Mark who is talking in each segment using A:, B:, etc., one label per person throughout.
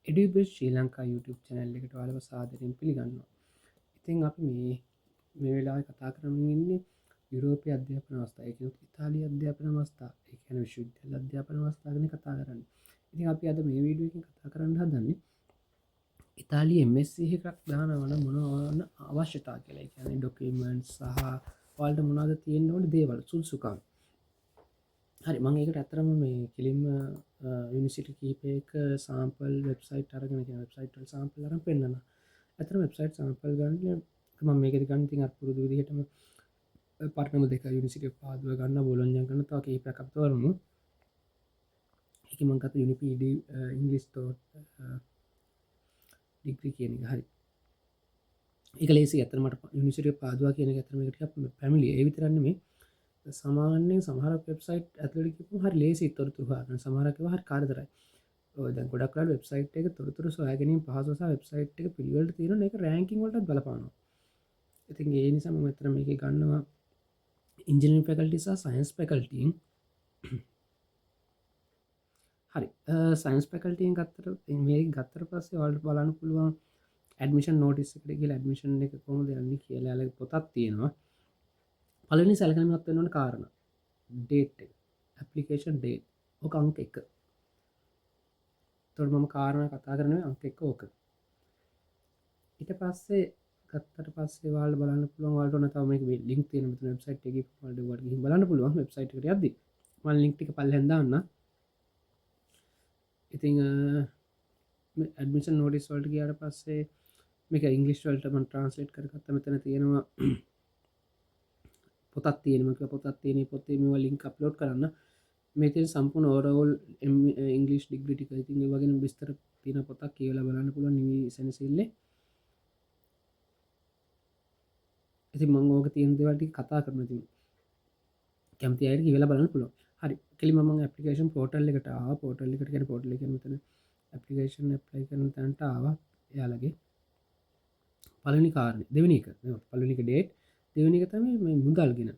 A: එඩියුබෙස් ශ්‍රී Lanka YouTube channel එකට ඔයාලව සාදරයෙන් පිළිගන්නවා. ඉතින් අපි මේ වෙලාවේ කතා කරමින් ඉන්නේ යුරෝපීය අධ්‍යාපන අවස්ථාව. ඒ කියන්නේ ඉතාලිය අධ්‍යාපන අවස්ථාව. ඒ කියන්නේ විශ්වවිද්‍යාල අධ්‍යාපන අවස්ථාව ගැන කතා කරන්නේ. ඉතින් අපි අද මේ වීඩියෝ එකෙන් කතා කරන්න හදන්නේ ඉතාලියේ MSc එකක් දානවා නම් මොනවද අවශ්‍යතා කියලා. ඒ කියන්නේ ඩොකියුමන්ට්ස් සහ ඔයාලට මොනවද තියෙන්න ඕනේ දේවල් සුදුසුකම්. හරි මම ඒකට ඇත්තටම මේ කෙලින්ම යුනිවර්සිටි කිහිපයක සාම්පල් වෙබ්සයිට් අරගෙන කියන වෙබ්සයිට් වල සාම්පල් අරන් පෙන්නනවා. ඇත්තටම වෙබ්සයිට් සාම්පල් ගන්න මම මේකෙදි ගන්න ඉතින් අර පුරුදු විදිහටම පාර්ට්නර් දෙක යුනිවර්සිටි පාදුව ගන්න බෝලොන්ජා ගන්න තව කීපයක් අපිට වරමු. ඒකේ මම ගත්ත UniPD ඉංග්‍රීසි ඩිග්‍රී කියන එක හරි. ඒක ලේසි ඇත්තට මට යුනිවර්සිටි පාදුවා කියන එක ඇත්තට මේක ටිකක් ෆැමිලි ඒ විතරක් නෙමෙයි සාමාන්‍යයෙන් සමහර වෙබ්සයිට් ඇතුළට ගිහම හරි ලේසි තොරතුරු හොයාගන්න. සමහරක් ඒවා හරි කාර්යදරයි. ඔය දැන් ගොඩක් වෙලාවට වෙබ්සයිට් එක තොරතුරු සොයා ගැනීම පහසු සහ වෙබ්සයිට් එක පිළිවෙලට තියෙනවා. ඒක රෑන්කින් වලටත් බලපානවා. ඉතින් ඒ නිසා මම අතන මේකේ ගන්නවා ඉන්ජිනියරින් ෆැකල්ටි සහ සයන්ස් ෆැකල්ටියෙන්. හරි සයන්ස් ෆැකල්ටියෙන් ගත්තට මේක ගත්තට පස්සේ ඔයාලට බලන්න පුළුවන් ඇඩ්මිෂන් නෝටිස් එකට ගිහලා ඇඩ්මිෂන් එක කොහොමද යන්නේ කියලා යාළුවගේ පොතක් තියෙනවා. පළවෙනි සැලකීමක් වෙන්න ඕන කාරණා ඩේට් එක ඇප්ලිකේෂන් ඩේට් ඔක අංක 1. එතකොට මම කාරණා කතා කරන්නේ අංක 1 ඕක. ඊට පස්සේ ගත්තට පස්සේ ඔයාලට බලන්න පුළුවන් ඔයාලට ඕන තව මේක ලින්ක් තියෙන මෙතන වෙබ්සයිට් එකේ ඔයාලට ගිහින් බලන්න පුළුවන් වෙබ්සයිට් එකට යද්දි මම ලින්ක් ටික පල්ලෙන් දාන්න. ඉතින් ඇඩ්මිෂන් නෝටිස් වලට ගියාට පස්සේ මේක ඉංග්‍රීසි වලට මම ට්‍රාන්ස්ලේට් කරගත්තා. මෙතන තියෙනවා පොතක් තියෙනවා පොතක් තියෙන පොතේ මේවා ලින්ක් අප්ලෝඩ් කරන්න. මේ තියෙන සම්පූර්ණ ඕවරෝල් ඉංග්‍රීසි ඩිග්‍රී ටික ඉතින් ඒ වගේ විස්තර තියෙන පොතක් කියලා බලන්න පුළුවන් නිවි සෙනසිල්ලේ. ඉතින් මම ඕක තියෙන දේවල් ටික කතා කරනවා. ඉතින් කැමති අයට කියලා බලන්න පුළුවන්. හරි කෙලින්ම මම ඇප්ලිකේෂන් පෝටල් එකට ආවා. පෝටල් එකට කියන්නේ පෝටල් එක කියන්නේ මෙතන ඇප්ලිකේෂන් ඇප්ලයි කරන තැනට ආවා. එයාලගේ පළවෙනි කාරණේ දෙවෙනි එක පළවෙනි එක ඩේට් දෙවෙනි එක තමයි මේ මුදල් ගෙන.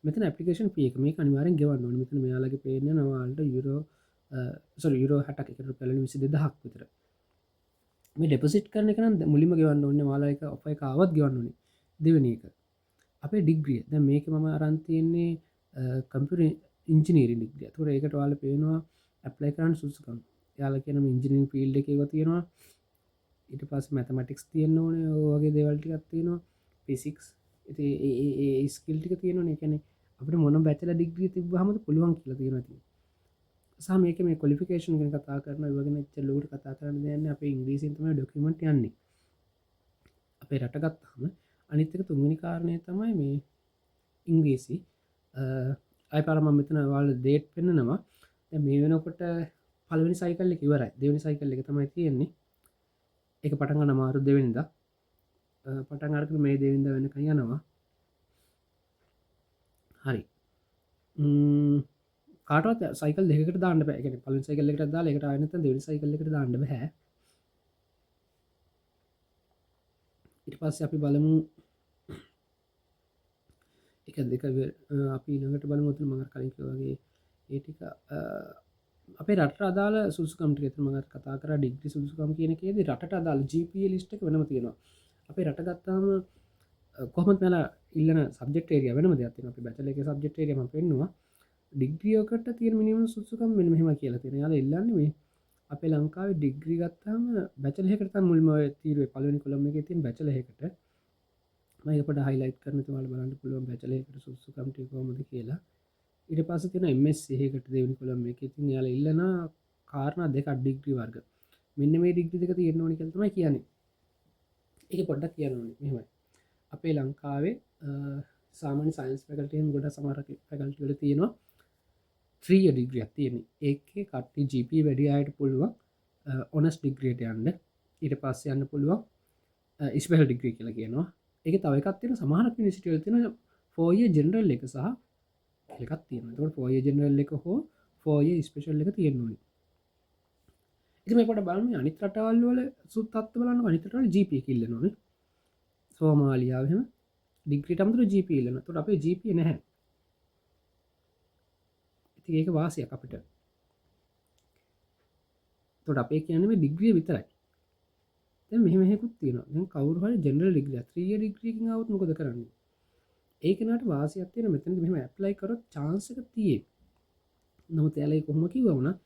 A: මෙතන ඇප්ලිකේෂන් ෆී එක මේක අනිවාර්යෙන් ගෙවන්න ඕනේ. මෙතන මෙයාලගේ පේන්නේ නවාලට යුරෝ 60ක් එකට රුපියල් 22000ක් විතර. මේ ඩෙපොසිට් කරන එක නම් මුලින්ම ගෙවන්න ඕනේ. ඔයාලා එක ඔෆර් එක ආවත් ගෙවන්න ඕනේ. දෙවෙනි එක අපේ ඩිග්‍රිය. දැන් මේක මම අරන් තියෙන්නේ කම්පියුටර් ඉංජිනේරින් ඩිග්‍රිය. ඒතකොට ඒකට ඔයාලා පේනවා ඇප්ලයි කරන්න සුදුසුකම්. එයාලා කියන මේ ඉංජිනේරින් ෆීල්ඩ් එකේ ඒවා තියෙනවා. ඊට පස්සේ මැතමැටික්ස් තියෙන්න ඕනේ. ඔය වගේ දේවල් ටිකක් තියෙනවා. ෆිසික්ස් ඉතින් ඒ ස්කිල් ටික තියෙනවනේ. ඒ කියන්නේ අපිට මොන බැචලර් ඩිග්‍රී තිබ්බහමද පුළුවන් කියලා තියෙනවා ඉතින්. සහ මේක මේ ක්වොලිෆිකේෂන් ගැන කතා කරනවා. ඒ වගේ නැච්ච ලෝඩ් කතා කරන්න දෙයක් නැහැ. අපේ ඉංග්‍රීසියෙන් තමයි ඩොකියුමන්ට් යන්නේ. අපේ රට ගත්තාම අනිත් එක තුන්වෙනි කාරණය තමයි මේ ඉංග්‍රීසි. අය පාර මම මෙතන ඔයාලට ඩේට් පෙන්නනවා. දැන් මේ වෙනකොට පළවෙනි සයිකල් එක ඉවරයි. දෙවෙනි සයිකල් එක තමයි තියෙන්නේ. ඒක පටන් ගන්න මාරු 2 වෙනිදා. පටන් අරගෙන මේ 2 වෙනිදා වෙනකන් යනවා. හරි. කාටවත් සයිකල් දෙකකට දාන්න බෑ. ඒ කියන්නේ පළවෙනි සයිකල් එකට දාලා ඒකට ආයෙ නැත්නම් දෙවෙනි සයිකල් එකට දාන්න බෑ. ඊට පස්සේ අපි බලමු එක දෙක අපි ඊළඟට බලමු උතුම් මම කලින් කිව්වා වගේ ඒ ටික අපේ රටට අදාළ සුදුසුකම් ටික එතන මම කතා කරා ඩිග්‍රී සුදුසුකම් කියන එකේදී රටට අදාළ GPA ලිස්ට් එක වෙනම තියෙනවා. අපේ රට ගත්තාම කොහොමද මෙලා ඉල්ලන සබ්ජෙක්ට් ඒරියා වෙනම දෙයක් තියෙනවා. අපි බැචලර් එකේ සබ්ජෙක්ට් ඒරියා මම පෙන්නුවා. ඩිග්‍රී එකකට තියෙන මිනිමම් සුදුසුකම් මෙන්න මෙහෙම කියලා තියෙනවා. යාලා ඉල්ලන්නේ මේ අපේ ලංකාවේ ඩිග්‍රී ගත්තාම බැචලර් එකකට තමයි මුල්ම ඔය තීරුවේ පළවෙනි කොලම් එකේ තියෙන බැචලර් එකට මම ඒක පොඩ්ඩක් හයිලයිට් කරන්න තුමාලා බලන්න පුළුවන් බැචලර් එකට සුදුසුකම් ටික කොහොමද කියලා. ඊට පස්සේ තියෙන MSc එකකට දෙවෙනි කොලම් එකේ ඉතින් යාලා ඉල්ලන කාරණා දෙකක් ඩිග්‍රී වර්ග. මෙන්න මේ ඩිග්‍රී දෙක තියෙන්න ඕනේ කියලා තමයි කියන්නේ. ඒක පොඩ්ඩක් කියන්න ඕනේ. මෙහෙමයි. අපේ ලංකාවේ සාමාන්‍ය සයන්ස් ෆැකල්ටි එකෙන් ගොඩක් සමහර ෆැකල්ටි වල තියෙනවා 3 year ඩිග්‍රියක් තියෙන්නේ. ඒකේ කට්ටිය GPA වැඩි අයට පුළුවන් ඔනර්ස් ඩිග්‍රියට යන්න. ඊට පස්සේ යන්න පුළුවන් ස්පෙෂල් ඩිග්‍රී කියලා කියනවා. ඒක තව එකක් තියෙන සමහරක් යුනිවර්සිටි වල තියෙන 4 year ජෙනරල් එක සහ එකක් තියෙනවා. ඒකට 4 year ජෙනරල් එක හෝ 4 year ස්පෙෂල් එක තියෙන්න ඕනේ. ඉතින් මේ පොඩ්ඩක් බලන්න අනිත් රටවල් වල සුත්තත්ත බලන්න අනිත් රටවල GPA කිල්ලනවා නේ. සෝමාලියාව එහෙම ඩිග්‍රීට අමතරව GPA ඉල්ලනවා. ඒකට අපේ GPA නැහැ. ඒක වාසියක් අපිට. එතකොට අපේ කියන්නේ මේ ඩිග්‍රිය විතරයි. දැන් මෙහෙමකුත් තියෙනවා. දැන් කවුරු හරි ජෙනරල් ඩිග්‍රී 3 year ඩිග්‍රී එකකින් આવොත් මොකද කරන්නේ? ඒ කෙනාට වාසියක් තියෙන මෙතනදි මෙහෙම ඇප්ලයි කරොත් chance එක තියෙයි. නමුත් එයාලා ඒක කොහොම කිව්වා වුණා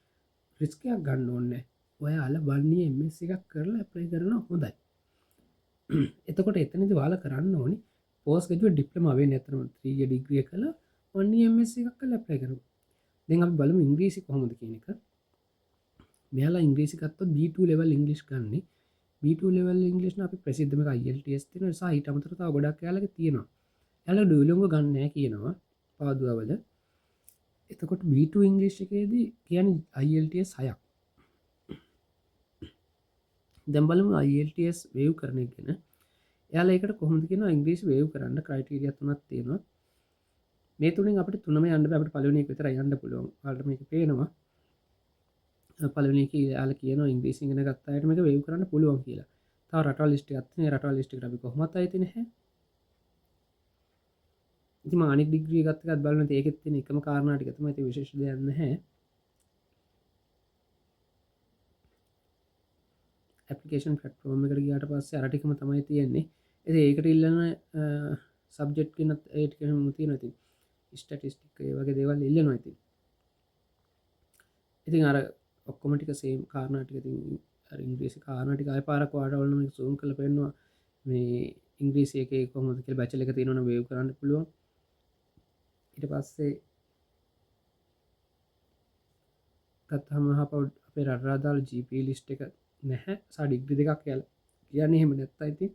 A: රිස්ක් එකක් ගන්න ඕනේ නැහැ. ඔයාලා 1 year MS එකක් කරලා ඇප්ලයි කරනවා හොඳයි. එතකොට එතනදි ඔයාලා කරන්න ඕනේ පෝස්ට් ග්‍රැජුවේට් ඩිප්ලෝමා වෙන්නේ නැත්නම් 3 year ඩිග්‍රී එක කළා 1 year MS එකක් කරලා ඇප්ලයි කරනවා. දැන් අපි බලමු ඉංග්‍රීසි කොහොමද කියන එක. මෙයාලා ඉංග්‍රීසි ගත්තොත් B2 level ඉංග්‍රීසි ගන්නේ. B2 level ඉංග්‍රීසි නම් අපි ප්‍රසිද්ධම එක IELTS තියෙනවා. ඒ නිසා ඊට අමතරව තව ගොඩක් එයාලගේ තියෙනවා. එයාලා ඩුයුලින්ගෝ ගන්න නැහැ කියනවා පාදුවවල. එතකොට B2 ඉංග්‍රීසි එකේදී කියන්නේ IELTS 6ක්. දැන් බලමු IELTS වේව් කරන එක ගැන. එයාලා ඒකට කොහොමද කියනවා ඉංග්‍රීසි වේව් කරන්න ක්‍රයිටීරියා තුනක් තියෙනවා. මේ තුනෙන් අපිට තුනම යන්න බෑ. අපිට පළවෙනි එක විතරයි යන්න පුළුවන්. ඔයාලට මේක පේනවා. පළවෙනි එක යාලා කියනවා ඉංග්‍රීසි ඉගෙන ගත්ත අයට මේක වේව් කරන්න පුළුවන් කියලා. තව රටවල් ලිස්ට් එකක් තියෙනවා. රටවල් ලිස්ට් එකට අපි කොහොමවත් අයිති නැහැ. ඉතින් මම අනිත් ඩිග්‍රී එකත් එකත් බලන ඒකෙත් තියෙන එකම කාරණා ටික තමයි. ඒක විශේෂ දෙයක් නැහැ. ඇප්ලිකේෂන් ප්ලැට්ෆෝම් එකට ගියාට පස්සේ අර ටිකම තමයි තියෙන්නේ. ඉතින් ඒකට ඉල්ලන සබ්ජෙක්ට් කෙනත් ඒ ටිකම තියෙනවා. ඉතින් ස්ටැටිස්ටික් ඒ වගේ දේවල් ඉල්ලනවා ඉතින්. ඉතින් අර ඔක්කොම ටික සේම් කාරණා ටික ඉතින් අර ඉංග්‍රීසි කාරණා ටික ආය පාරක් ඔයාලට ඕන නම් zoom කරලා පෙන්නනවා. මේ ඉංග්‍රීසි එකේ කොහොමද කියලා බැචලර් එක තියෙනවා නම් වේව් කරන්න පුළුවන්. ඊට පස්සේ ගත්තාම අපේ රට අදාළ GP ලිස්ට් එක නැහැ. සා ඩිග්‍රී දෙකක් කියන්නේ එහෙම නැත්නම් ඉතින්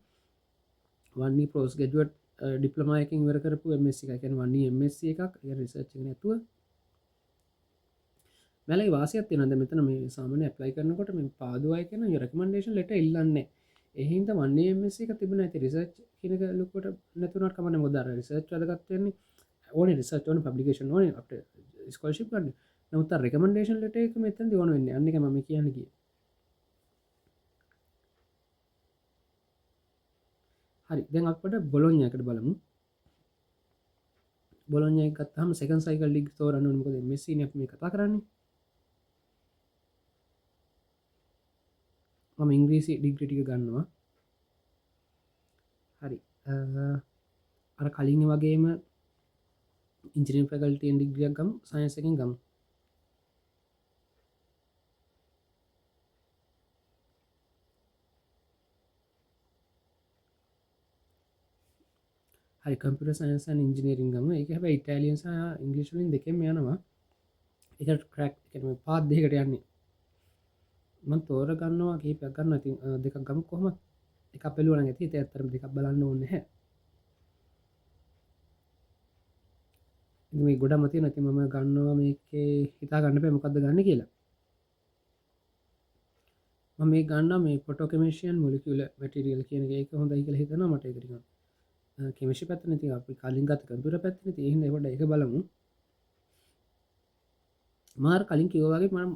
A: 1 year post graduate ඩිප්ලෝමා එකකින් ඉවර කරපු MSc එකක්. කියන්නේ 1 year MSc එකක්. ඒ රිසර්ච් එක නැතුව මැලයි වාසියක් තියෙනවා. දැන් මෙතන මේ සාමාන්‍ය ඇප්ලයි කරනකොට මේ පාදුවයි කියන රෙකමෙන්ඩේෂන් ලෙටර් ඉල්ලන්නේ. ඒ හින්දා 1 year MSc එක තිබුණා. ඉතින් රිසර්ච් කියන එක ලොකුවට නැතුණාට කමන්නේ. මොකද අර රිසර්ච් වැදගත් වෙන්නේ. ඕනේ රිසර්ච් ඕනේ පබ්ලිකේෂන් ඕනේ අපිට ස්කෝලර්ෂිප් ගන්න. නමුත් අර රෙකමෙන්ඩේෂන් ලෙටර් එක මෙතනදී ඕන වෙන්නේ. අන්න එක මම කියන්නේ කියේ. හරි දැන් අපිට බොලොඤ්ඤා එකට බලමු. බොලොඤ්ඤා එක ගත්තාම සෙකන්ඩ් සයිකල් ඩිග්‍රී තෝරන්න ඕනේ. මොකද MSc නේ අපි මේ කතා කරන්නේ. මම ඉංග්‍රීසි ඩිග්‍රී ටික ගන්නවා. හරි අර කලින් වගේම ඉංජිනේරින් ෆැකල්ටි එකෙන් ඩිග්‍රියක් ගමු. සයන්ස් එකෙන් ගමු. හරි කම්පියුටර් සයන්ස් ඇන්ඩ් ඉංජිනේරින් ගමු. ඒක හැබැයි ඉතාලියන් සහ ඉංග්‍රීසි වලින් දෙකෙන්ම යනවා. ඒක ක්‍රැක් කියන්නේ පාත් දෙකකට යන්නේ. මම තෝරගන්නවා කීපයක් ගන්නවා. ඉතින් දෙකක් ගමු කොහොමද? එකක් බැලුවා නම් ඇති. ඒක ඇත්තටම දෙකක් බලන්න ඕනේ නැහැ. ඉතින් මේ ගොඩම තියෙනවා. ඉතින් මම ගන්නවා මේකේ හිතා ගන්න බෑ මොකද්ද ගන්න කියලා. මම මේ ගන්නවා මේ ෆොටෝකෙමිස්ට්‍රි මොලිකියුලර් මැටීරියල් කියන එක. ඒක හොඳයි කියලා හිතනවා මට ඒක ටිකක්. කෙමිස්ට්‍රි පැත්තනේ ඉතින් අපි කලින් ගත්ත කම්පියුටර් පැත්තනේ. ඉතින් ඒ හින්දා ඒකට ඒක බලමු. මාර කලින් කිව්වා වගේ මම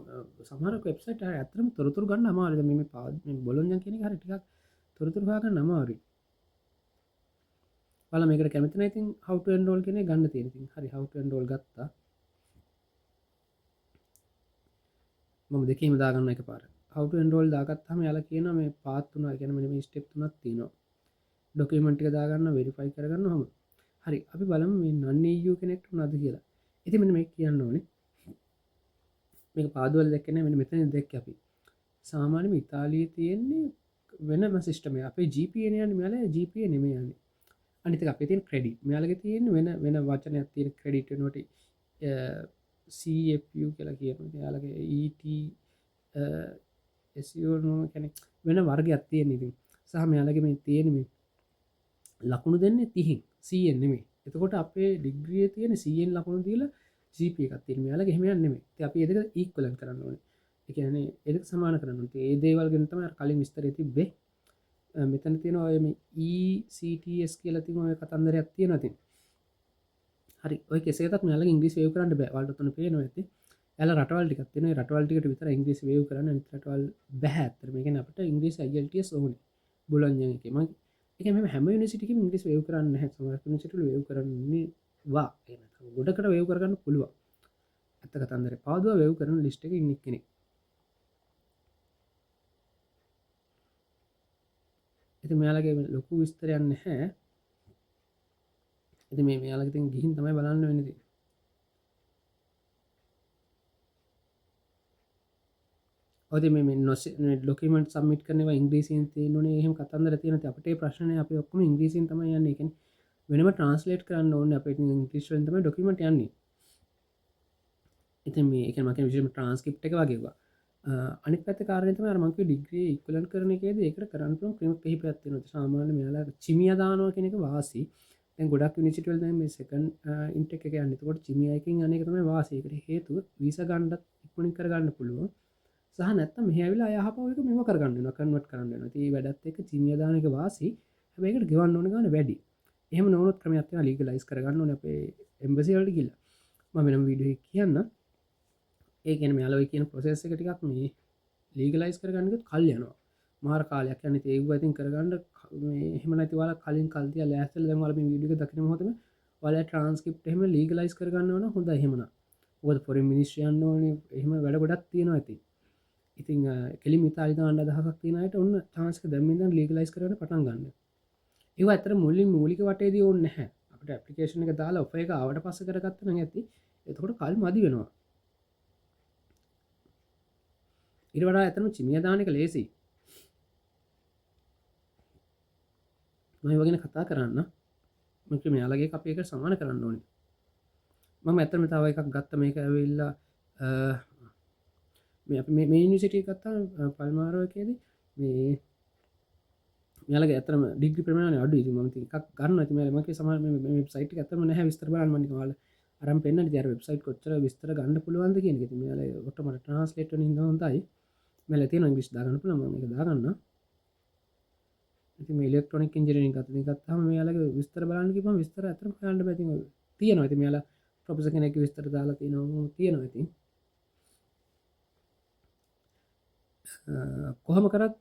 A: සමහර වෙබ්සයිට් වල ඇත්තටම තොරතුරු ගන්න අමාරුයි. දැන් මේ බොලොඤ්ඤා කියන එක හරිය ටිකක් තොරතුරු හොයාගන්න අමාරුයි. බලන්න මේකට කැමති නැහැ ඉතින් how to enroll කියන එක ගන්න තියෙන. ඉතින් හරි how to enroll ගත්තා. මම දෙකේම දාගන්න එකපාර. how to enroll දාගත්තාම යාලා කියනවා මේ පාත් තුනක් කියන්නේ මෙන්න මේ ස්ටෙප් තුනක් තියෙනවා. ඩොකියුමන්ට් එක දාගන්න වෙරිෆයි කරගන්න ඔහම. හරි අපි බලමු මේ non EU කෙනෙක්ට උනද කියලා. ඉතින් මෙන්න මේක කියන්න ඕනේ. මේක පාදුවල දැක්කේ නැහැ මෙන්න මෙතන දැක්කේ අපි. සාමාන්‍යයෙන් ඉතාලියේ තියෙන්නේ වෙනම සිස්ටම් එක. අපේ GPA නේ යන්නේ මෙයාලා GPA නෙමෙයි යන්නේ. අනිත් එක අපේ තියෙන ක්‍රෙඩිට්. මෙයාලගේ තියෙන්නේ වෙන වචනයක් තියෙන ක්‍රෙඩිට් වෙනකොට CFU කියලා කියනවා. එයාලගේ ET SEO නෝ කියන්නේ වෙන වර්ගයක් තියෙන ඉතින්. සහ මෙයාලගේ මේ තියෙන මේ ලකුණු දෙන්නේ 30න් 100න් නෙමෙයි. එතකොට අපේ ඩිග්‍රියේ තියෙන 100න් ලකුණු දීලා GPA එකක් තියෙන. මෙයාලගේ එහෙම යන්නේ නෙමෙයි. ඉතින් අපි ඒ දෙක ඉක්වලන්ට් කරන්න ඕනේ. ඒ කියන්නේ ඒ දෙක සමාන කරන්න ඕනේ. ඒ දේවල් ගැන තමයි අර කලින් විස්තරය තිබ්බේ. මෙතන තියෙනවා ඔය මේ ECTS කියලා තියෙන ඔය කතන්දරයක් තියෙනවා ඉතින්. හරි ඔය කෙසේ වෙතත් මෙයාලගේ ඉංග්‍රීසි වේව් කරන්න බෑ. ඔයාලට උතන පේනවා ඇති. එයාලා රටවල් ටිකක් තියෙනවා. ඒ රටවල් ටිකට විතර ඉංග්‍රීසි වේව් කරන්න අනිත් රටවල් බෑ. ඇත්තට මේ කියන්නේ අපිට ඉංග්‍රීසි IELTS ඕනේ. බොලොඤ්ඤා එකේ. මම ඒක මේ හැම යුනිවර්සිටි එකකම ඉංග්‍රීසි වේව් කරන්නේ නැහැ. සමහර යුනිවර්සිටි වල වේව් කරන්නේ වා. ඒ නැත්නම් ගොඩකට වේව් කරගන්න පුළුවන්. ඇත්ත කතන්දරේ. පාදුවා වේව් කරන ලිස්ට් එකේ ඉන්න කෙනෙක්. ඉතින් මෙයාලගේ ලොකු විස්තරයක් නැහැ. ඉතින් මේ මෙයාලගේ ඉතින් ගිහින් තමයි බලන්න වෙන්නේ ඉතින්. ඔතේ මේ ඩොකියුමන්ට් සබ්මිට් කරනවා ඉංග්‍රීසියෙන් තියෙනෝනේ. එහෙම කතන්දර තියෙනවා. ඉතින් අපිට ඒ ප්‍රශ්නේ අපි ඔක්කොම ඉංග්‍රීසියෙන් තමයි යන්නේ. ඒ කියන්නේ වෙනම ට්‍රාන්ස්ලේට් කරන්න ඕනේ. අපිට ඉංග්‍රීසි වලින් තමයි ඩොකියුමන්ට් යන්නේ. ඉතින් මේ එක මක විශෂම ට්‍රන්ස්කප් එක වගේවා අනි පත කාරනතම මක ඩිග්‍රී ඉක්ලන් කරන එකේද ඒකට කරන්න ක්‍රම කිහිප ඇත්තින සාමාන්‍ය මෙලා චිමියදානව කෙනෙක වාසි ගොඩක් නිසිටවල් මේ සකන් ඉන්ටෙක් එක අන්නතකොට චිමියයකින් අනෙකතම වාසයකට හේතුව විස ගණ්ඩත් ඉක්මනින් කරගන්න පුළුව සහ නැත්ත මෙහවිලා යහපවක මෙම කරගන්න කන්වට කරන්න ති වැඩත් එක චිමියදානක වාසි හැබයිකට ගෙවන්න ඕන ගන්න වැඩි එහම නොත් ක්‍රමයක්ත්ව ලීග ලයිස් කරගන්න අපේ එම්බසිවලට කියලා මෙනම් වීඩිය කියන්න ඒකන මෙයාලව කියන ප්‍රසෙස් එක ටිකක් මේ ලීගලයිස් කරගන්නත් කල් යනවා මාර කාලයක් යන ඒව ඇතින් කරගන්න හෙමනතිවල කලින් කල්තිය ලෑස්තල මල විඩික දකින හොතම වල ට්‍රන්ස්කප් එහම ලීගලයිස් කරගන්නවන හොඳ හෙමන ඔද පොරි මිනිස්්‍රයන්න ඕන එහම වැඩ ගොඩක් තියෙනවා ඇති ඉතින් කෙලි මිතාරිත අන්න දහක් තිනයට ඔන්න ටාන්ස්ක දැම්මිදන් ලීගලයිස් කරන පටන් ගන්න ඒ අතර මුල්ලින් මූලික වටේදී ඔන්න හැ අපට ඇපලිකේෂන එක දාලා ඔප එක අවට පස කරගත්තන ඇති එතකොට කල් මදි වෙනවා ඉරවඩා ඇතම චිමියදානක ලේසි මයි වගෙන කතා කරන්න මක මෙයාලගේ අපේක සමාන කරන්න ඕනි මම ඇතම තාව එකක් ගත්ත මේක ඇවෙල්ලා මේ නිසිටිය කත්තා පල්මාරෝකයේද මේ මෙයාලක ඇතරම ඩිග්‍රි ප්‍රමාණය අඩු මති එකක් ගන්න ඇති මක සම සයිට ඇතම නැහ විස්තර බලන්න මනිකාල අරම් පෙන්න්න දර වෙබ්සයිට් කොච්චර විස්තර ගන්න පුළුවන්ද කියන ති යාල ඔටමට ට්‍රන්ස්ලේට හොඳයි මෙලති ඉංග්‍රිස් දාගන්න පුළ එක දාගන්න ඉලෙක්ට්‍රොනික් ඉජරෙන ගත ගත්හම යාලක විස්තර බලන්නකිම විස්තර ඇතර කන්න ඇති තියෙන ඇති මේලා ප්‍රපස කෙනෙක් විස්තර දාලා තියනවා තියෙන ඇති කොහම කරත්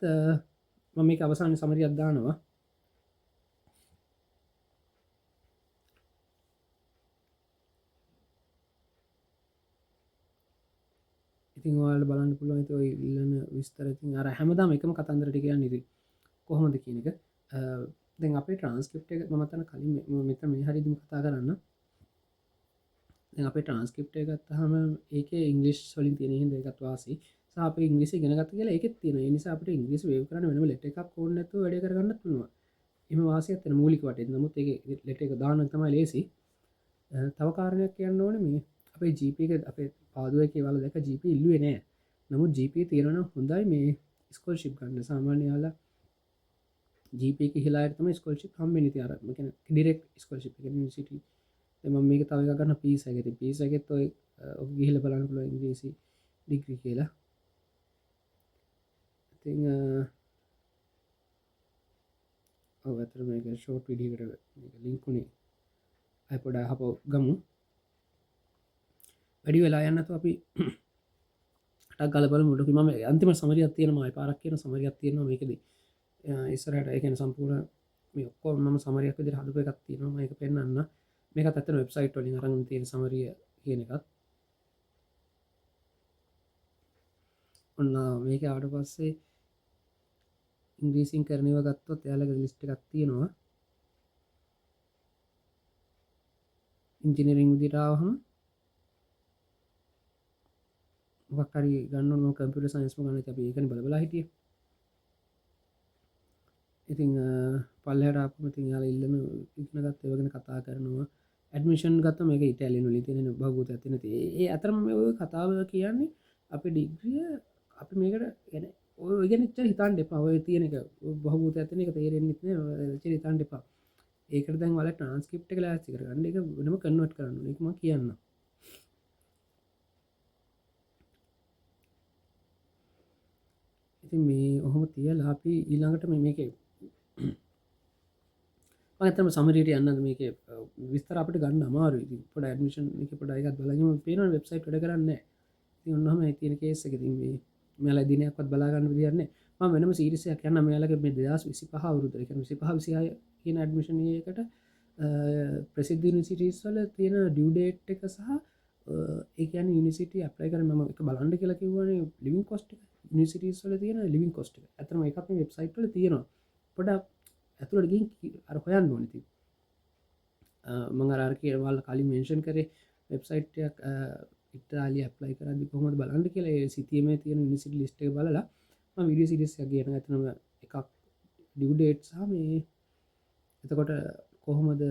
A: මම මේ අවසාන සමරි අද්දානවා ඉතින් වාල බලන්න පුළුවන් ඔය ඉල්ලන විස්තරතින් අර හැමදාම එකම කතන්දරට කියන්න නිරි කොහොමද කියන එක දැන් අපේ ට්‍රන්ස්කප් එක මතන කලින් මෙත මේ හරිදිම කතා කරන්න අපේ ට්‍රන්ස්කප් ගත්තහම ඒක ඉංගලිස් වලින් තියෙන හිද එකත් වාසි සාප ඉංග්‍රිසි ගෙනගත කියලා එක තියෙන නිසා අපට ඉංග්‍රිසි වේ කරන වෙනම ලෙට එකක් ඕන්නතු වැඩ කරගන්න පුළුවන් එම වාසිය ඇතන මූලික වට නමුත් ඒ ලෙට එක දාන තමයි ලේසි තව කාරණයක් කියන්න ඕන මේ අපේ ජීපක අපේ පාදුව කියවල දැක ජීප ඉල්ලුවේ නෑ නමුත් ජීප තියෙනන හොඳයි මේ ස්කොල් ශිප් ගන්න සාමාන්‍යයාලා ජීපක හිලාතම ස්කොල්ශිප් හම්බෙන අරම කෙන ඩිරෙක් ස්කොල්ශිප් සිට එම මේක තවක ගන්න පිසගත පිසගෙත් ඔය ගිහිල බලන්න පුල ඉංග්‍රීසි ඩිග්‍රී කියලා ඉති ඇතර මේක ෂෝට් විඩිකට ලිංකුණේ අයිපොඩ හප ගමු වැඩි වෙලා යන්නතු අපි ගලබල මුඩක ම අන්තිම සමරියක් තියෙන මයි පාරක් කියන සමරියක් තියෙනවා මේකද ඉස්සරට එකන සම්පූර්ණ මේ ඔක්කෝ ම සමරයක් විදිර හදුප එකක් තියෙනවා එක පෙන්න්න මේක ඇතන වෙබ්සයිට් වලින් අරග තියෙන සමරිය කියන එකත් ඔන්න මේක ආට පස්සේ ඉංග්‍රීසින් කරනව ගත්තොත් එයාලක ලිස්ට එකක් තියෙනවා ඉංජිනරිං විදිරාවහම වක්කරි ගන්න කම්පිට සයින්ස්ම ගන්න අප ඒකන බලබලා හිටිය ඉතිං පල්ලහටාපමති යාල ඉල්ලම ඉක්නගත් ඒවගෙන කතා කරනවා ඇඩමිෂන් ගත්ත මේක ඉටලිනු ලිතින බගුත ඇතින ඒ අතරම ඔය කතාව කියන්නේ අපි ඩිග්‍රිය අපි මේකට ගැන ඔය ගෙනච්ච හිතන් දෙපා ඔය තියෙන එක බහගූත ඇතන එක තේරෙන්න්නෙත් හිතන් දෙපා ඒකට දැන් වල ට්‍රන්ස්කප් එක ලෑස්ති කරගන්න එක වෙනම කන්වට කරන්න එකම කියන්න ඉති මේ ඔහොම තිය ලාපි ඊළඟට මේක පතම සමරට යන්න මේක විස්තර අපට ගන්න අමාරු පොඩ ඇඩමිෂන් එක පොඩයිගත් බලගම පේන වෙබ්සයිට් ඩ කරන්න ඔන්නහම තියන කේසක මෙල දිනයක්ත් බලාගන්න විදිරන්නේ ම වෙනම සිරිසයක් යන්න මේලක මේ දස් විසි පහ වරුදර එක විසි පහ විසිය කියන ඇඩමිෂණයකට ප්‍රසිද්ධ නිසිටස් වල තියෙන ඩියඩේට් එක සහ ඒකන නිසිට අප්ලයි කර ම එක බලන්ඩ කියලා කිවන ලිවින් කොස්ට නිසිටස් වල තියෙන ලිවින් කොස්ට ඇතම එකක් වෙබ්සයිට්ල තියෙනවා පොඩක් ඇතුළට ගිහින් අර හොයන්න ඕනේ ඉතින් මම අර කියවල් කලින් මෙන්ෂන් කරේ වෙබ්සයිට් එකක් ඉතාලිය ඇප්ලයි කරද්දි කොහොමද බලන්න කියලා ඒ සිතියමේ තියෙන යුනිවර්සිටි ලිස්ට් එක බලලා මම වීඩියෝ සීරීස් එකක් ගෙන ගත්තම එකක් ඩියු ඩේට් සහ මේ එතකොට කොහොමද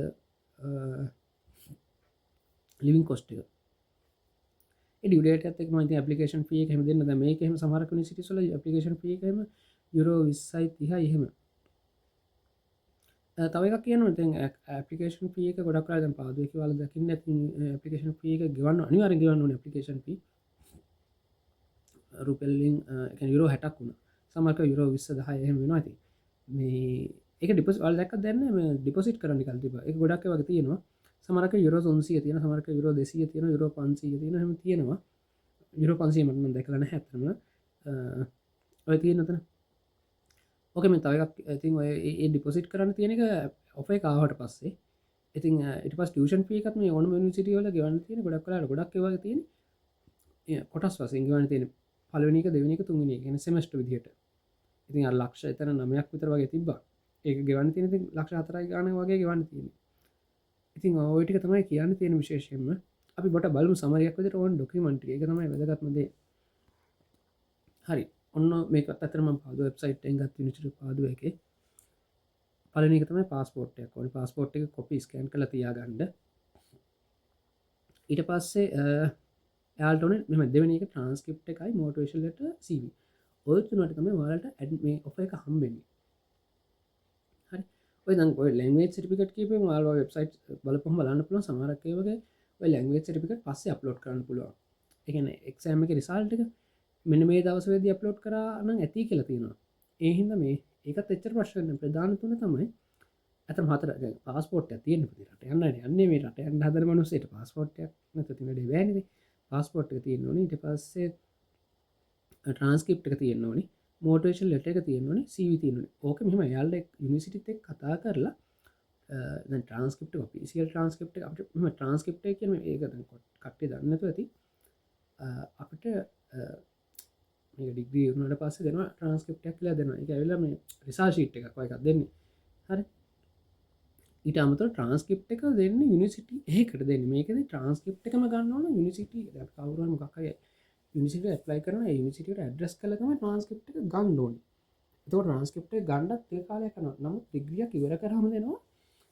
A: ලිවිං කොස්ට් එක ඩියුඩේට් එකත් එක්ක මම ඉතින් ඇප්ලිකේෂන් ෆී එක එහෙම දෙන්න දැන් මේක එහෙම සමහර යුනිවර්සිටිස් වල ඇප්ලිකේෂන් ෆී එක එහෙම යුරෝ 20යි 30යි එහෙම තව එකක් කියනවා ඉතින් ඇප්ලිකේෂන් ෆී එක ගොඩක් අය දැන් පාදුවේ කියලා දකින්න ඉතින් ඇප්ලිකේෂන් ෆී එක ගෙවන්න අනිවාර්යෙන් ගෙවන්න ඕනේ ඇප්ලිකේෂන් ෆී රුපියල් වලින් ඒ කියන්නේ යුරෝ 60ක් වුණා සමහරක යුරෝ 20 10 එහෙම වෙනවා ඉතින් මේ ඒක ඩිපොසිට් වල දැක්කද දැන් මේ ඩිපොසිට් කරන්න කල් තිබ්බා ඒක ගොඩක් ඒ වගේ තියෙනවා සමහරක යුරෝ 300 තියෙන සමහරක යුරෝ 200 තියෙන යුරෝ 500 තියෙන එහෙම තියෙනවා යුරෝ 500 මට නම් දැකලා නැහැ අතනම ඔය තියෙන උතන ඕකේ මම තව එකක් ඉතින් ඔය ඒ ඩිපොසිට් කරන්න තියෙන එක ඔෆර් එක ආවට පස්සේ ඉතින් ඊට පස්සේ ටියුෂන් ෆී එකත් මේ ඕනම යුනිවර්සිටි වල ගෙවන්න තියෙන ගොඩක් වෙලාවට ගොඩක් ඒ වගේ තියෙන කොටස් වශයෙන් ගෙවන්න තියෙන පළවෙනි එක දෙවෙනි එක තුන්වෙනි එක කියන්නේ සෙමෙස්ටර් විදිහට ඉතින් අර ලක්ෂ එතන 9ක් විතර වගේ තිබ්බා ඒක ගෙවන්න තියෙන ඉතින් ලක්ෂ 4යි ගාණක් වගේ ගෙවන්න තියෙන්නේ ඉතින් ඔය ටික තමයි කියන්න තියෙන විශේෂයෙන්ම අපි බොට බලමු සමරියක් විදිහට ඕන ඩොකියුමන්ට් එක තමයි වැදගත්ම දේ හරි ඔන්න මේකත් අතර මම පාදුව වෙබ්සයිට් එකෙන් ගත්ත යුනිවර්සිටි පාදුව එකේ පළවෙනි එක තමයි පාස්පෝර්ට් එකක් ඕනේ පාස්පෝර්ට් එක කොපි ස්කෑන් කරලා තියාගන්න ඊට පස්සේ එයාලට ඕනේ මෙහෙම දෙවෙනි එක ට්‍රාන්ස්ක්‍රිප්ට් එකයි මොටිවේෂන් ලෙටර් CV ඔය තුනට තමයි ඔයාලට මේ ඔෆර් එක හම්බෙන්නේ හරි ඔය දැන් ඔය ලැන්ග්වේජ් සර්ටිෆිකේට් කීපෙම ඔයාලා වෙබ්සයිට් බලපුවම බලන්න පුළුවන් සමහරක් ඒ වගේ ඔය ලැන්ග්වේජ් සර්ටිෆිකේට් පස්සේ අප්ලෝඩ් කරන්න පුළුවන් ඒ කියන්නේ එක්සෑම් එකේ රිසල්ට් එක මෙන්න මේ දවසේදී අප්ලෝඩ් කරා නම් ඇති කියලා තියෙනවා ඒ හින්දා මේ ඒකත් එච්චර ප්‍රශ්න නෑ ප්‍රධාන තුන තමයි අතම හතර දැන් පාස්පෝර්ට් එකක් තියෙන්න පුතේ රට යන්නේ මේ රට යන්න හදන මිනිස්සුන්ට පාස්පෝර්ට් එකක් නැත්නම් ඉතින් වැඩේ බෑනේ පාස්පෝර්ට් එක තියෙන්න ඕනේ ඊට පස්සේ ට්‍රාන්ස්ක්‍රිප්ට් එක තියෙන්න ඕනේ මොටිවේෂන් ලෙටර් එක තියෙන්න ඕනේ CV තියෙන්න ඕනේ ඕක මෙහෙම එයාලා යුනිවර්සිටිත් එක්ක කතා කරලා දැන් ට්‍රාන්ස්ක්‍රිප්ට් එක ඔෆිෂියල් ට්‍රාන්ස්ක්‍රිප්ට් එක අපිට මෙහෙම ට්‍රාන්ස්ක්‍රිප්ට් එක කියන්නේ ඒක දැන් කට්ටිය දන්නේ නැතුව ඇති අපිට මේක ඩිග්‍රී වුණාට පස්සේ දෙනවා ට්‍රාන්ස්ක්‍රිප්ට් එකක් කියලා දෙනවා ඒක ඇවිල්ලා මේ රිසර්ච් ෂීට් එකක් වගේ එකක් දෙන්නේ හරි ඊට අමතරව ට්‍රාන්ස්ක්‍රිප්ට් එක දෙන්නේ යුනිවර්සිටි එකකට දෙන්නේ මේකදී ට්‍රාන්ස්ක්‍රිප්ට් එකම ගන්න ඕන යුනිවර්සිටි අපි කවුරු හරි මොකක් හරි යුනිවර්සිටි ඇප්ලයි කරනවා ඒ යුනිවර්සිටියට ඇඩ්‍රස් කරලා තමයි ට්‍රාන්ස්ක්‍රිප්ට් එක ගන්න ඕනේ ඒතකොට ට්‍රාන්ස්ක්‍රිප්ට් එක ගන්නත් ඒ කාලයක් යනවා නමුත් ඩිග්‍රියක් ඉවර කරාම දෙනවා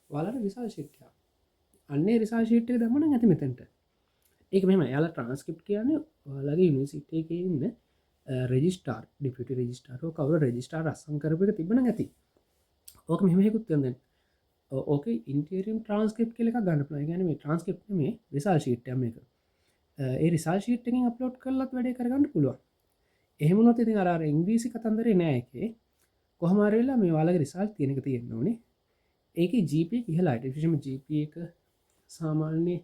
A: ඔයාලට රිසර්ච් ෂීට් එකක් අන්නේ රිසර්ච් ෂීට් එක දැම්ම නම් ඇති මෙතනට ඒක මෙහෙම එයාලා ට්‍රාන්ස්ක්‍රිප්ට් කියන්නේ ඔයාලගේ යුනිවර්සිටි එකේ ඉන්න රෙජිස්ටාර් ඩිපියුටි රෙජිස්ටාර් හෝ කවුරු රෙජිස්ටාර් අස්සම් කරපු එක තිබ්බනම් ඇති ඕක මෙහෙම හේකුත් තියෙනවා දැන් ඕකේ ඉන්ටීරියම් ට්‍රාන්ස්ක්‍රිප්ට් කියලා එකක් ගන්න පුළුවන් ඒ කියන්නේ මේ ට්‍රාන්ස්ක්‍රිප්ට් නෙමෙයි රිසර්ච් ෂීට් එක මේක ඒ රිසර්ච් ෂීට් එකෙන් අප්ලෝඩ් කරලත් වැඩේ කරගන්න පුළුවන් එහෙම වුණොත් ඉතින් අර ඉංග්‍රීසි කතන්දරේ නෑ එකේ කොහොම හරි වෙලා මේ ඔයාලගේ රිසල්ට් තියෙන එක තියෙන්න ඕනේ ඒකේ GPA එක ඉහළයි විශේෂයෙන්ම GPA එක සාමාන්‍ය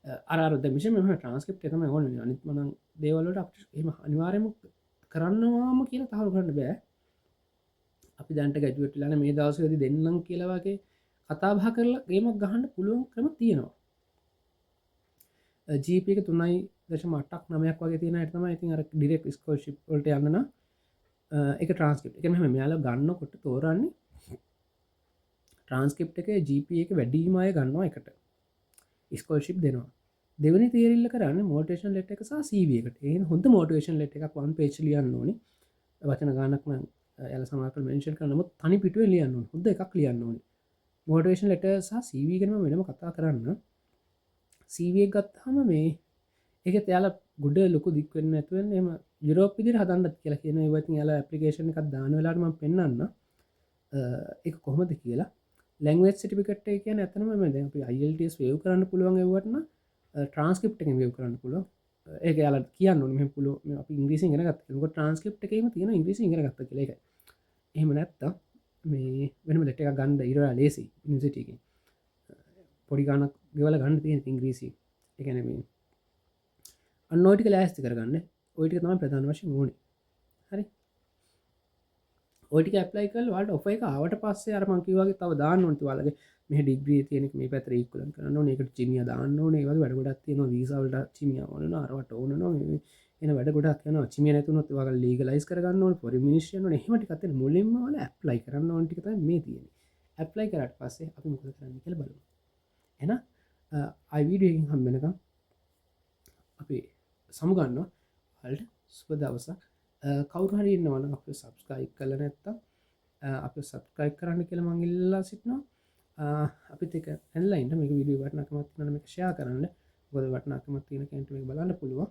A: අර දැන් විශේෂයෙන්ම මම ට්‍රාන්ස්ක්‍රිප්ට් එක තමයි ඕනේ අනිත් මනම් දේවල් වලට අපිට එහෙම අනිවාර්යයෙන්ම කරන්නවාම කියලා තහවුරු කරන්න බෑ අපි දැන්ට ගැජුවේට් වෙලා මේ දවස්වලදී දෙන්නම් කියලා වගේ කතා බහ කරලා ගේමක් ගහන්න පුළුවන් ක්‍රම තියෙනවා GPA එක 3.8ක් 9ක් වගේ තියෙන අයට තමයි ඉතින් අර ඩිරෙක්ට් ස්කෝලර්ෂිප් වලට යන්න නම් ඒක ට්‍රාන්ස්ක්‍රිප්ට් එක මෙහෙම මෙයාලා ගන්නකොට තෝරන්නේ ට්‍රාන්ස්ක්‍රිප්ට් එකේ GPA එක වැඩිම අය ගන්නවා එකට ස්කෝලර්ෂිප් දෙනවා දෙවෙනි තීරිල්ල කරන්නේ මොටිවේෂන් ලෙටර් එක සහ CV එකට ඒ හොඳ මොටිවේෂන් ලෙටර් එකක් 1 page ලියන්න ඕනේ වචන ගානක් නම් එයාලා සමහරවල් මෙන්ෂන් කරන නමුත් තනි පිටුවේ ලියන්න ඕනේ හොඳ එකක් ලියන්න ඕනේ මොටිවේෂන් ලෙටර් සහ CV ගැන මම වෙනම කතා කරන්න CV එක ගත්තාම මේ ඒකත් එයාලා ගුඩ ලොකු දික් වෙන්නේ නැතුව එහෙම යුරෝප් විදිහට හදන්නත් කියලා කියන ඒවා ඉතින් එයාලා ඇප්ලිකේෂන් එකක් දාන වෙලාවට මම පෙන්නන්න ඒක කොහොමද කියලා ලැන්ග්වේජ් සර්ටිෆිකේට් එක කියන්නේ අතනම මම දැන් අපි IELTS වේව් කරන්න පුළුවන් ඒවට නම් ට්‍රාන්ස්ක්‍රිප්ට් එකෙන් වේව් කරන්න පුළුවන් ඒක එයාලා කියන්න ඕනේ මෙහෙම පුළුවන් අපි ඉංග්‍රීසි ඉගෙන ගත්තා මොකද ට්‍රාන්ස්ක්‍රිප්ට් එකේම තියෙන ඉංග්‍රීසි ඉගෙන ගත්තා කියලා ඒකයි එහෙම නැත්තම් මේ වෙනම ලෙටර් එකක් ගන්න ඊළඟ ලේසි යුනිවර්සිටි එකේ පොඩි ගානක් ගෙවලා ගන්න තියෙන ඉංග්‍රීසි ඒ කියන්නේ මේ අන්න ඔය ටික ලෑස්ති කරගන්න ඔය ටික තමයි ප්‍රධාන වශයෙන් ඕනේ හරි ඔය ටික ඇප්ලයි කරලා ඔයාලට ඔෆර් එක ආවට පස්සේ අර මං කිව්වා වගේ තව දාන්න ඕනේ ඔයාලගේ මෙහි ඩිග්‍රී තියෙන එක මේ පැත්තට ඉක්වලන්ට් කරන්න ඕනේ ඒකට චීනියා දාන්න ඕනේ ඒ වගේ වැඩ ගොඩක් තියෙනවා වීසා වලට චීනියා ඕන වෙනවා අරවට ඕන වෙනවා මේ එන වැඩ ගොඩක් යන චිමිය නැතුනොත් වග ලීගලයිස් කරගන්න ඕන පොරි මිනිශ්යන හෙමටි කතන මුලින්ම වල ඇප්ලයි කරන්න ඕන්ටික මේ තියෙන ඇප්ලයි කරට පස්සේ අපි මුකද කරන්න කියල බලමු එන අයිවිඩියකින් හම්බෙනකම් අපි සමුගන්න අල්ට සුප දවසක් කවුරහරි ඉන්නවන අප සබස්කයි් කල නැත්තා අප සබස්ක්‍රයි් කරන්න කියල මංගිල්ලා සිටනවා අපිත් එක ඇල්ලයින්ට මේ විඩිය වටනකමත් නම ක්ෂයා කරන්න ගොද වටනකමත් තියෙන කැන්ටුව බලන්න පුළුවන්